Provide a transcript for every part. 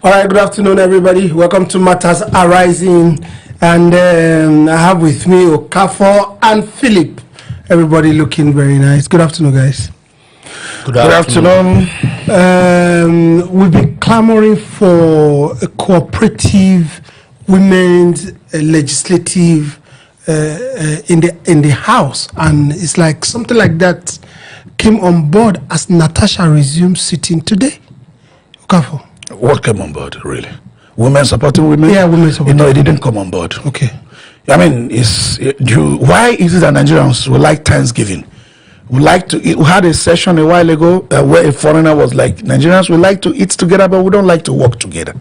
All right, good afternoon, everybody. Welcome to Matters Arising. And I have with me Okafor and Philip. Everybody looking very nice. Good afternoon, guys. Good afternoon. We've been clamoring for a cooperative women's legislative in the House. And it's like something like that came on board as Natasha resumed sitting today. Okafor. What came on board, really? Women supporting women? Yeah, women supporting. It didn't come on board. Okay. I mean, why is it that Nigerians would like Thanksgiving? We had a session a while ago where a foreigner was like, Nigerians would like to eat together, but we don't like to work together.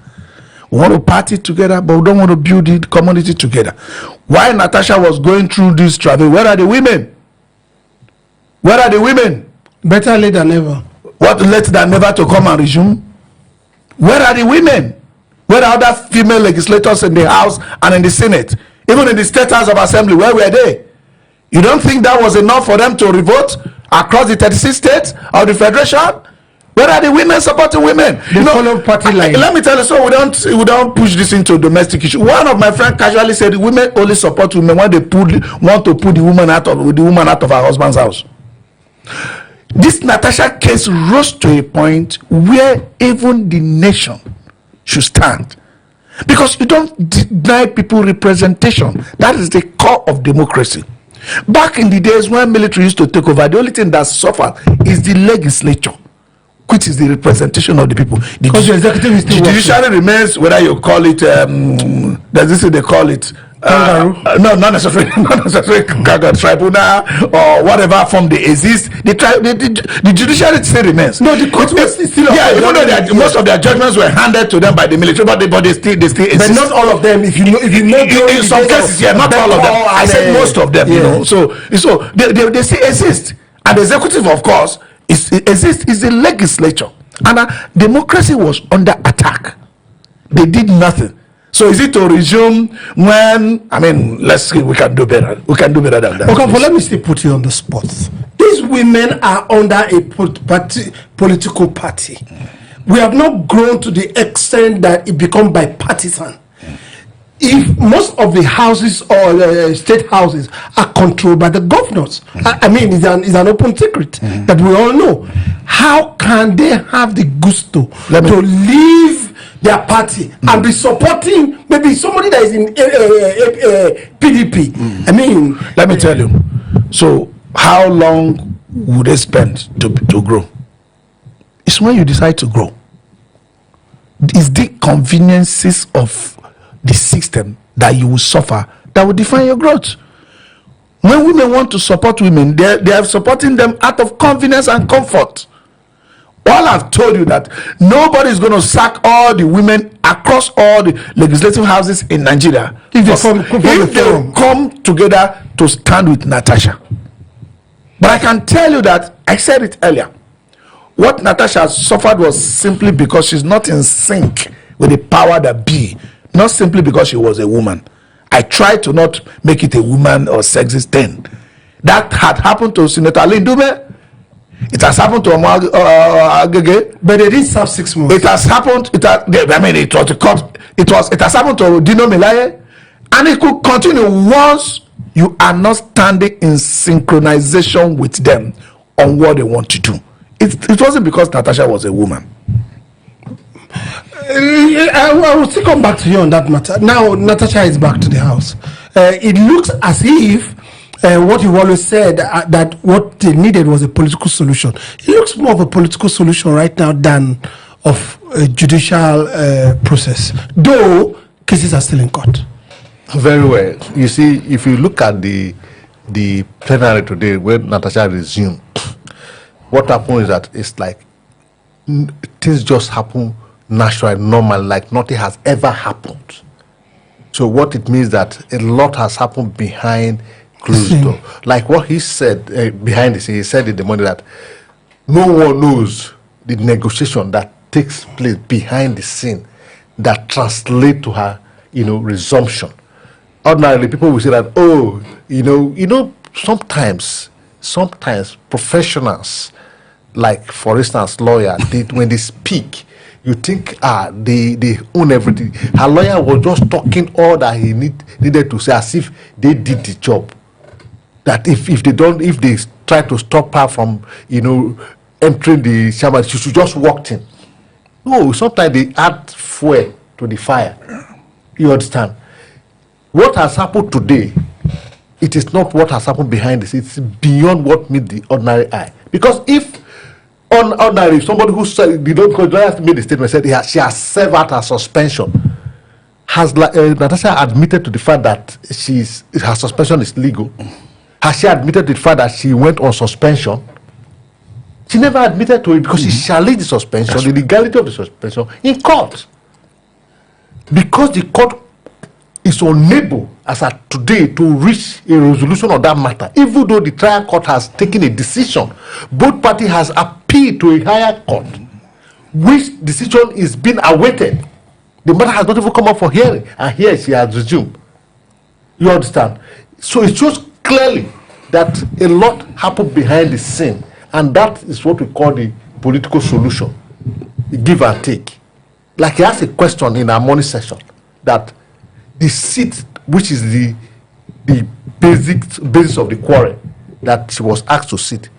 We want to party together, but we don't want to build the community together. While Natasha was going through this travel, where are the women? Where are the women? Better late than never. What late than never to come and resume? Where are the women? Where are other female legislators in the House and in the Senate? Even in the State House of Assembly, where were they? You don't think that was enough for them to revote across the 36 states of the Federation? Where are the women supporting women? They follow party line. Let me tell you, so we don't push this into domestic issue. One of my friends casually said women only support women when they want to put the woman out of her husband's house. This Natasha case rose to a point where even the nation should stand, because you don't deny people representation. That is the core of democracy. Back in the days when military used to take over, the only thing that suffered is the legislature, which is the representation of the people. Because the executive is still the judiciary remains, whether you call it there's this thing they call it kangaroo? No, not necessarily kangaroo, tribunal or whatever form they exist. The judiciary still remains. No, the court was still. Yeah, even though most of their judgments were handed to them by the military, but they still exist. But not all of them. If you know, in some cases, yeah, not all of them. I said most of them. Yeah. You know, so they still exist, and the executive, of course, is the legislature, and democracy was under attack. They did nothing. So is it to resume when, I mean, let's see, we can do better. We can do better than that. Okay, but let me still put you on the spot. These women are under a political party. We have not grown to the extent that it become bipartisan. If most of the houses or state houses are controlled by the governors, I mean, it's an open secret that we all know. How can they have the gusto to leave their party and be supporting maybe somebody that is in PDP? I mean, let me tell you. So, how long would they spend to grow? It's when you decide to grow. It's the conveniences of the system that you will suffer that will define your growth. When women want to support women, they are supporting them out of convenience and comfort. All I've told you that nobody is going to sack all the women across all the legislative houses in Nigeria if they come together to stand with Natasha. But I can tell you that, I said it earlier, what Natasha suffered was simply because she's not in sync with the power that be, not simply because she was a woman. I tried to not make it a woman or sexist thing. That had happened to Senator Lindume. It has happened to Agege, but they didn't serve 6 months. It has happened. It was a court. It has happened to Dino Melaye, and it could continue once you are not standing in synchronization with them on what they want to do. It wasn't because Natasha was a woman. I will still come back to you on that matter. Now Natasha is back to the House. It looks as if what you always said, that what they needed was a political solution. It looks more of a political solution right now than of a judicial process, though cases are still in court. Very well. You see, if you look at the plenary today when Natasha resumed, what happened is that it's like things just happen naturally, normal, like nothing has ever happened. So what it means that a lot has happened behind closed door. Like what he said behind the scene, he said in the morning that no one knows the negotiation that takes place behind the scene that translate to her, resumption. Ordinarily, people will say that, sometimes professionals, like for instance, lawyers, when they speak, you think they own everything. Her lawyer was just talking all that he needed to say, as if they did the job. That if they try to stop her from entering the chamber, she should just walk in. No, sometimes they add fuel to the fire. You understand? What has happened today, it is not what has happened behind the scenes. It's beyond what meets the ordinary eye. Because if ordinary, somebody who said, made the statement, said she has served out her suspension, has Natasha admitted to the fact that her suspension is legal? Has she admitted to the fact that she went on suspension? She never admitted to it because she challenged the suspension, the legality of the suspension in court. Because the court is unable, as at today, to reach a resolution on that matter, even though the trial court has taken a decision, both parties has appealed to a higher court, which decision is being awaited. The matter has not even come up for hearing, and here she has resumed. You understand? So it shows clearly that a lot happened behind the scene, and that is what we call the political solution, the give and take. Like he asked a question in our morning session, that the seat, which is the basis of the quarrel, that she was asked to sit,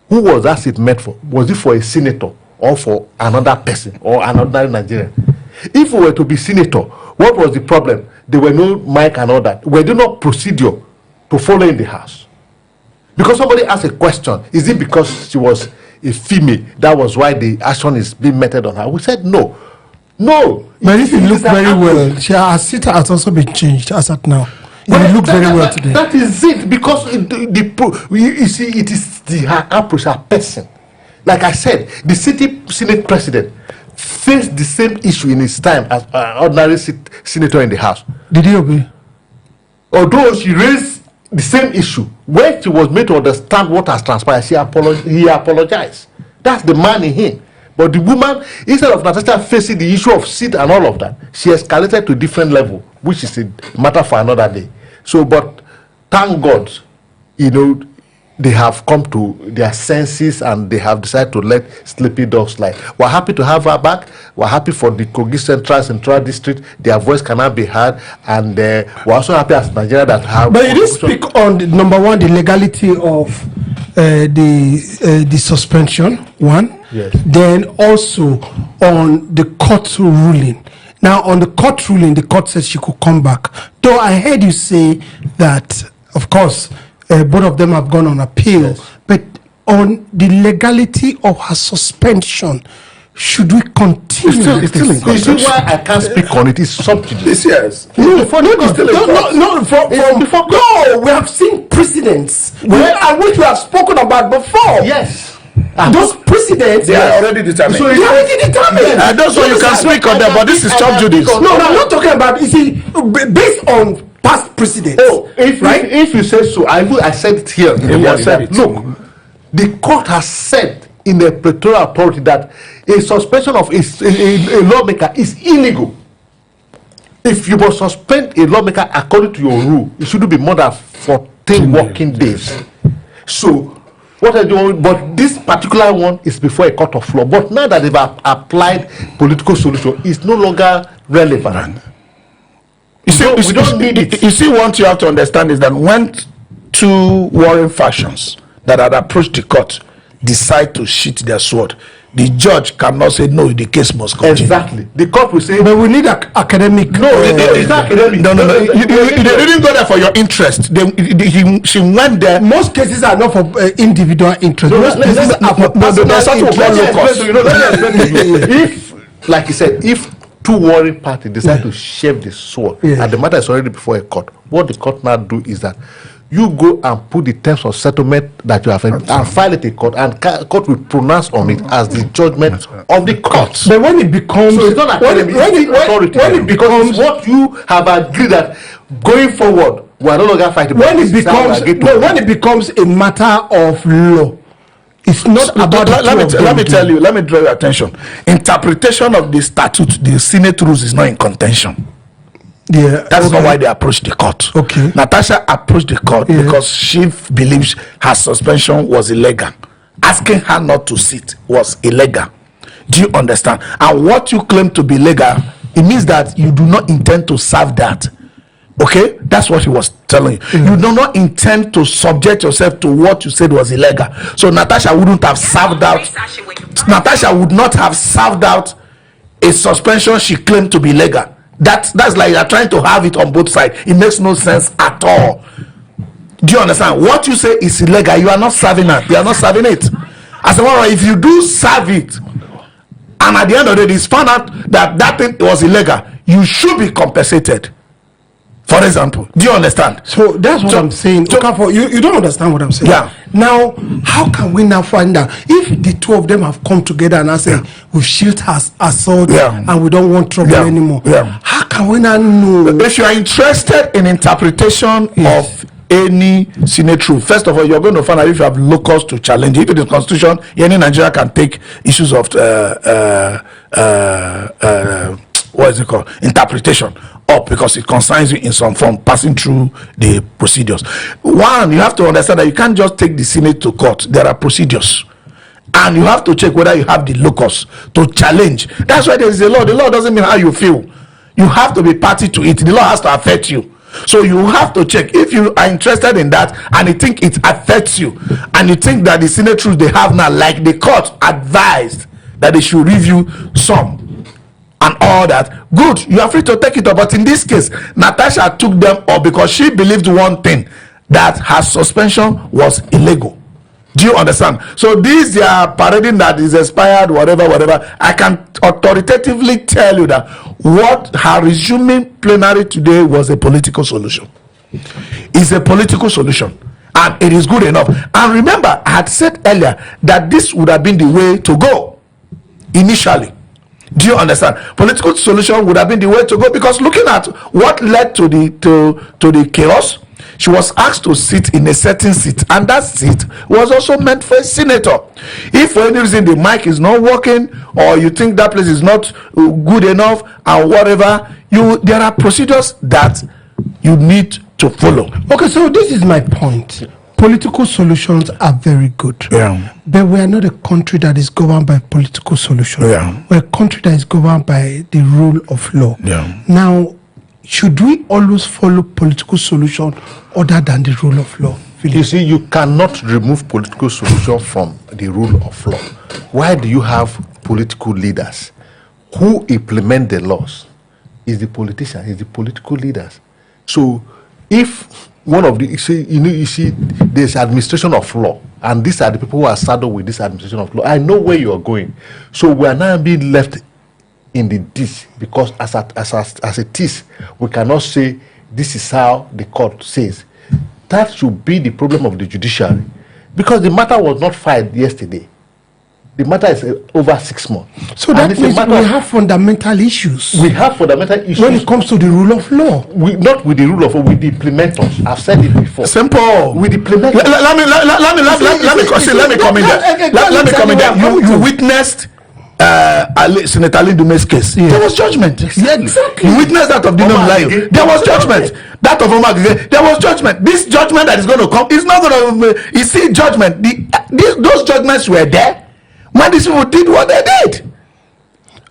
who was that seat meant for? Was it for a senator or for another person or another Nigerian? If we were to be senator, what was the problem? There were no mic and all that. Were there not procedure to follow in the house? Because somebody asked a question, is it because she was a female, that was why the action is being meted on her? We said no. No. But if you look very well, her seat has also been changed as at now. It looks very well today. That is it, because you see, it is her approach, her person. Like I said, the Senate president faced the same issue in his time as ordinary senator in the House. Did he obey? Although she raised the same issue, when she was made to understand what has transpired, he apologized. That's the man in him. But the woman, instead of Natasha facing the issue of seat and all of that, she escalated to a different level, which is a matter for another day. So, but thank God, they have come to their senses and they have decided to let sleepy dogs lie. We're happy to have her back. We're happy for the Kogi Central District. Their voice cannot be heard, and we're also happy as Nigeria that have. But you didn't speak on number one, the legality of the suspension. One. Yes. Then also on the court ruling. Now, on the court ruling, the court said she could come back. Though I heard you say that, of course, both of them have gone on appeal. Yes. But on the legality of her suspension, should we continue? It's still in contention. You see why I can't speak on it? It's subject. Yes. No, we have seen precedents and which we have spoken about before. Yes. Those precedents, they are already determined. So it's already determined. And those one you can speak on them, but this is top Judice. No, I'm not talking about. You see, based on past precedents. Oh, if you say so, I said it here. Look, the court has said in the electoral authority that a suspension of a lawmaker is illegal. If you must suspend a lawmaker according to your rule, it shouldn't be more than 14 working days. So, what are doing? But this particular one is before a court of law. But now that they've applied political solution, it's no longer relevant. You see, what you have to understand is that when two warring factions that had approached the court decide to sheath their sword, the judge cannot say no, the case must continue. Exactly. The court will say, but we need academic. No, it's not academic. No. They didn't go there for your interest. She went there. Most cases are not for individual interest. Most cases are for personal interest. If, like you said, if two warring parties decide to shave the sword, and the matter is already before a court, what the court now do is that you go and put the terms of settlement that you have and file it in court, and court will pronounce on it as the judgment of the court. But when it becomes, so it's not when it becomes what you have agreed that going forward we are no longer fighting. When it becomes a matter of law, it's not about. Let me tell you. Let me draw your attention. Interpretation of the statute, the Senate rules, is not in contention. Yeah, that's not why they approached the court. Okay. Natasha approached the court because she believes her suspension was illegal. Asking her not to sit was illegal. Do you understand? And what you claim to be legal, it means that you do not intend to serve that. Okay, that's what he was telling you. You do not intend to subject yourself to what you said was illegal. So Natasha wouldn't have served out. Natasha would not have served out a suspension she claimed to be legal. That's like you're trying to have it on both sides. It makes no sense at all. Do you understand? What you say is illegal. You are not serving it. You are not serving it. As a matter, if you do serve it, and at the end of the day, it's found out that that thing was illegal, you should be compensated. For example, do you understand? So that's what I'm saying. Okafor, you don't understand what I'm saying. Yeah. Now, how can we now find out if the two of them have come together and I say we've shielded our sword and we don't want trouble anymore? Yeah. How can we now know? If you are interested in interpretation of any Senate rule, first of all, you're going to find out if you have locals to challenge. If it is constitution, any Nigeria can take issues of what is it called, interpretation up, because it concerns you in some form, passing through the procedures. One, you have to understand that you can't just take the Senate to court. There are procedures, and you have to check whether you have the locus to challenge. That's why there is a law. The law doesn't mean how you feel. You have to be party to it. The law has to affect you. So you have to check if you are interested in that and you think it affects you, and you think that the Senate rules they have now, like the court advised that they should review some and all that, good, you are free to take it up. But in this case, Natasha took them up because she believed one thing, that her suspension was illegal. Do you understand? So these they are parading that is expired, whatever. I can authoritatively tell you that what her resuming plenary today was a political solution. It's a political solution, and it is good enough. And remember, I had said earlier that this would have been the way to go initially. Do you understand? Political solution would have been the way to go, because looking at what led to the chaos, she was asked to sit in a certain seat, and that seat was also meant for a senator. If for any reason the mic is not working, or you think that place is not good enough and whatever, there are procedures that you need to follow. Okay, so this is my point. Political solutions are very good, but we are not a country that is governed by political solutions. We're a country that is governed by the rule of law. Now, should we always follow political solution other than the rule of law? Philip? You see, you cannot remove political solution from the rule of law. Why do you have political leaders who implement the laws? Is the politician, is the political leaders. So if one of the, you see, there's administration of law, and these are the people who are saddled with this administration of law. I know where you are going. So we are now being left in the ditch, because as it is, we cannot say this is how the court says. That should be the problem of the judiciary, because the matter was not filed yesterday. The matter is over 6 months. So that means we have fundamental issues. We have fundamental issues when it comes to the rule of law. Not with the rule of law, with the implementers. I've said it before. Simple. With the implementers. Let me come in there. Let me come in there. You witnessed Senator Alindume's case. There was judgment. Exactly. You witnessed that of Dino Melayo. There was judgment. That of Omar, there was judgment. This judgment that is going to come is not going to. You see, judgment. Those judgments were there when these people did what they did.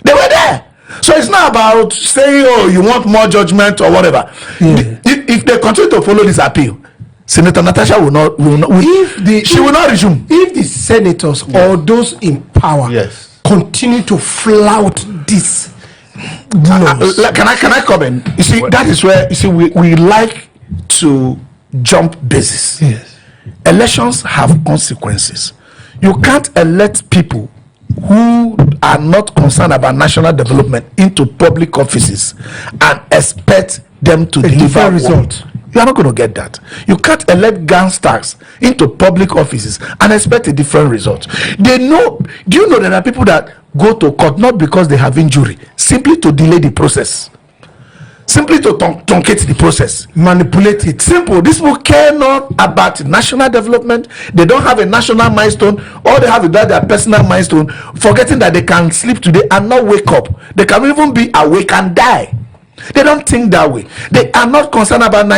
They were there. So it's not about saying, oh, you want more judgment or whatever. If they continue to follow this appeal, Senator Natasha will not resume. If the senators or those in power continue to flout this laws. Can I comment? You see, that is where we like to jump bases. Elections have consequences. You can't elect people who are not concerned about national development into public offices and expect them to deliver a result. You are not going to get that. You can't elect gangsters into public offices and expect a different result. They know. Do you know there are people that go to court not because they have injury, simply to delay the process, simply to truncate the process, manipulate it. Simple. These people care not about national development. They don't have a national milestone. All they have is their personal milestone, forgetting that they can sleep today and not wake up. They can even be awake and die. They don't think that way. They are not concerned about Nigeria.